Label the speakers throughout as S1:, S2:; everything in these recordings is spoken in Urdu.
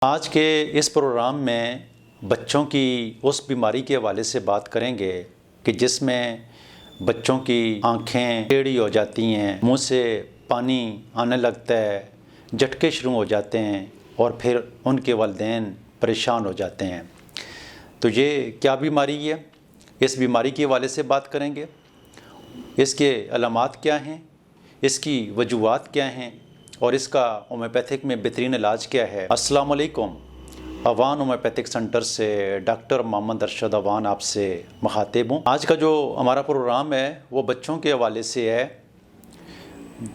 S1: آج کے اس پروگرام میں بچوں کی اس بیماری کے حوالے سے بات کریں گے کہ جس میں بچوں کی آنکھیں ٹیڑھی ہو جاتی ہیں، منہ سے پانی آنے لگتا ہے، جھٹکے شروع ہو جاتے ہیں اور پھر ان کے والدین پریشان ہو جاتے ہیں۔ تو یہ کیا بیماری ہے؟ اس بیماری کے حوالے سے بات کریں گے۔ اس کے علامات کیا ہیں، اس کی وجوہات کیا ہیں اور اس کا ہومیوپیتھک میں بہترین علاج کیا ہے۔ السلام علیکم، اوان ہومیوپیتھک سینٹر سے ڈاکٹر محمد ارشد اوان آپ سے مخاطب ہوں۔ آج کا جو ہمارا پروگرام ہے وہ بچوں کے حوالے سے ہے،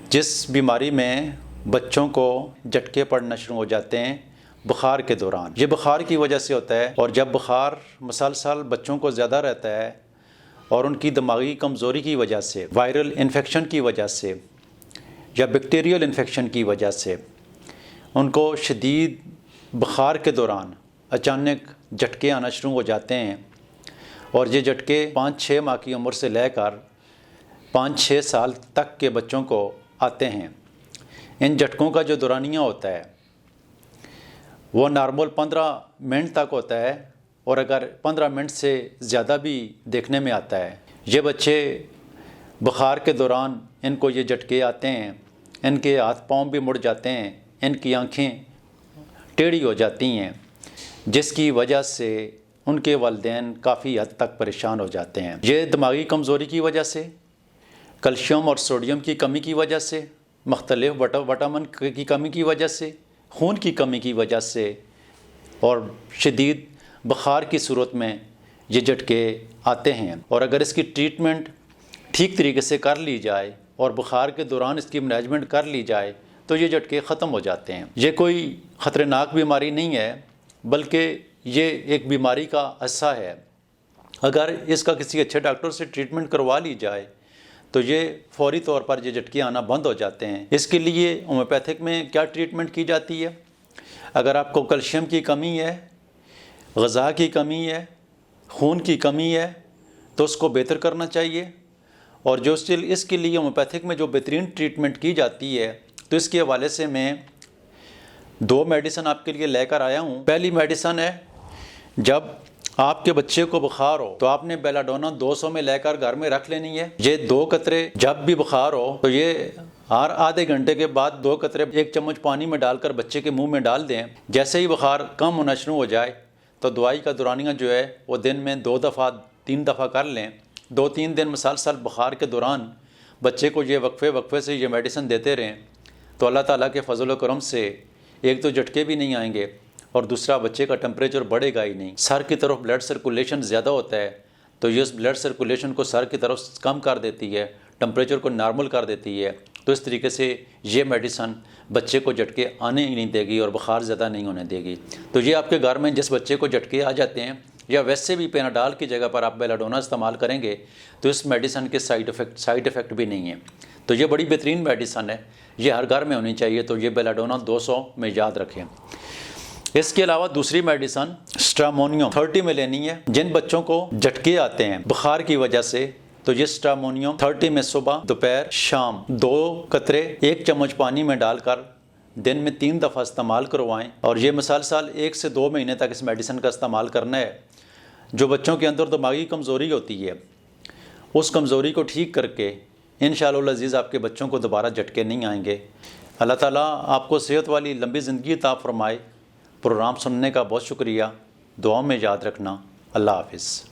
S1: جس بیماری میں بچوں کو جھٹکے پڑنا شروع ہو جاتے ہیں بخار کے دوران۔ یہ بخار کی وجہ سے ہوتا ہے، اور جب بخار مسلسل بچوں کو زیادہ رہتا ہے اور ان کی دماغی کمزوری کی وجہ سے، وائرل انفیکشن کی وجہ سے یا بیکٹیریل انفیکشن کی وجہ سے ان کو شدید بخار کے دوران اچانک جھٹکے آنا شروع ہو جاتے ہیں، اور یہ جھٹکے 5-6 ماہ کی عمر سے لے کر 5-6 سال تک کے بچوں کو آتے ہیں۔ ان جھٹکوں کا جو دورانیہ ہوتا ہے وہ نارمل 15 منٹ تک ہوتا ہے، اور اگر 15 منٹ سے زیادہ بھی دیکھنے میں آتا ہے۔ یہ بچے بخار کے دوران ان کو یہ جھٹکے آتے ہیں، ان کے ہاتھ پاؤں بھی مڑ جاتے ہیں، ان کی آنکھیں ٹیڑھی ہو جاتی ہیں، جس کی وجہ سے ان کے والدین کافی حد تک پریشان ہو جاتے ہیں۔ یہ دماغی کمزوری کی وجہ سے، کیلشیم اور سوڈیم کی کمی کی وجہ سے، مختلف وٹامن کی کمی کی وجہ سے، خون کی کمی کی وجہ سے اور شدید بخار کی صورت میں یہ جھٹکے آتے ہیں۔ اور اگر اس کی ٹریٹمنٹ ٹھیک طریقے سے کر لی جائے اور بخار کے دوران اس کی مینجمنٹ کر لی جائے تو یہ جھٹکے ختم ہو جاتے ہیں۔ یہ کوئی خطرناک بیماری نہیں ہے، بلکہ یہ ایک بیماری کا حصہ ہے۔ اگر اس کا کسی اچھے ڈاکٹر سے ٹریٹمنٹ کروا لی جائے تو یہ فوری طور پر یہ جھٹکے آنا بند ہو جاتے ہیں۔ اس کے لیے ہومیوپیتھک میں کیا ٹریٹمنٹ کی جاتی ہے؟ اگر آپ کو کیلشیم کی کمی ہے، غذا کی کمی ہے، خون کی کمی ہے تو اس کو بہتر کرنا چاہیے، اور جو اس کے لیے ہومیوپیتھک میں جو بہترین ٹریٹمنٹ کی جاتی ہے تو اس کے حوالے سے میں 2 میڈیسن آپ کے لیے لے کر آیا ہوں۔ پہلی میڈیسن ہے، جب آپ کے بچے کو بخار ہو تو آپ نے بیلاڈونا 200 میں لے کر گھر میں رکھ لینی ہے۔ یہ 2 قطرے جب بھی بخار ہو تو یہ ہر آدھے گھنٹے کے بعد 2 قطرے 1 چمچ پانی میں ڈال کر بچے کے منہ میں ڈال دیں۔ جیسے ہی بخار کم ہونا شروع ہو جائے تو دوائی کا دورانیہ جو ہے وہ دن میں 2 دفعہ 3 دفعہ کر لیں۔ 2-3 دن مسلسل بخار کے دوران بچے کو یہ وقفے سے یہ میڈیسن دیتے رہیں تو اللہ تعالیٰ کے فضل و کرم سے ایک تو جھٹکے بھی نہیں آئیں گے، اور دوسرا بچے کا ٹمپریچر بڑھے گا ہی نہیں۔ سر کی طرف بلڈ سرکولیشن زیادہ ہوتا ہے تو یہ اس بلڈ سرکولیشن کو سر کی طرف کم کر دیتی ہے، ٹمپریچر کو نارمل کر دیتی ہے۔ تو اس طریقے سے یہ میڈیسن بچے کو جھٹکے آنے ہی نہیں دے گی اور بخار زیادہ نہیں ہونے دے گی۔ تو یہ آپ کے گھر میں جس بچے کو جھٹکے آ جاتے ہیں، یا ویسے بھی پیناڈال کی جگہ پر آپ بیلاڈونا استعمال کریں گے تو اس میڈیسن کے سائیڈ افیکٹ بھی نہیں ہیں۔ تو یہ بڑی بہترین میڈیسن ہے، یہ ہر گھر میں ہونی چاہیے، تو یہ بیلاڈونا 200 میں یاد رکھیں۔ اس کے علاوہ دوسری میڈیسن اسٹرامونیم 30 میں لینی ہے۔ جن بچوں کو جھٹکے آتے ہیں بخار کی وجہ سے تو یہ اسٹرامونیم 30 میں صبح، دوپہر، شام 2 قطرے 1 چمچ پانی میں ڈال کر دن میں 3 دفعہ استعمال کروائیں، اور یہ مسلسل 1 سے 2 مہینے تک اس میڈیسن کا استعمال کرنا ہے۔ جو بچوں کے اندر دماغی کمزوری ہوتی ہے اس کمزوری کو ٹھیک کر کے انشاءاللہ العزیز آپ کے بچوں کو دوبارہ جھٹکے نہیں آئیں گے۔ اللہ تعالیٰ آپ کو صحت والی لمبی زندگی عطا فرمائے۔ پروگرام سننے کا بہت شکریہ، دعاؤں میں یاد رکھنا۔ اللہ حافظ۔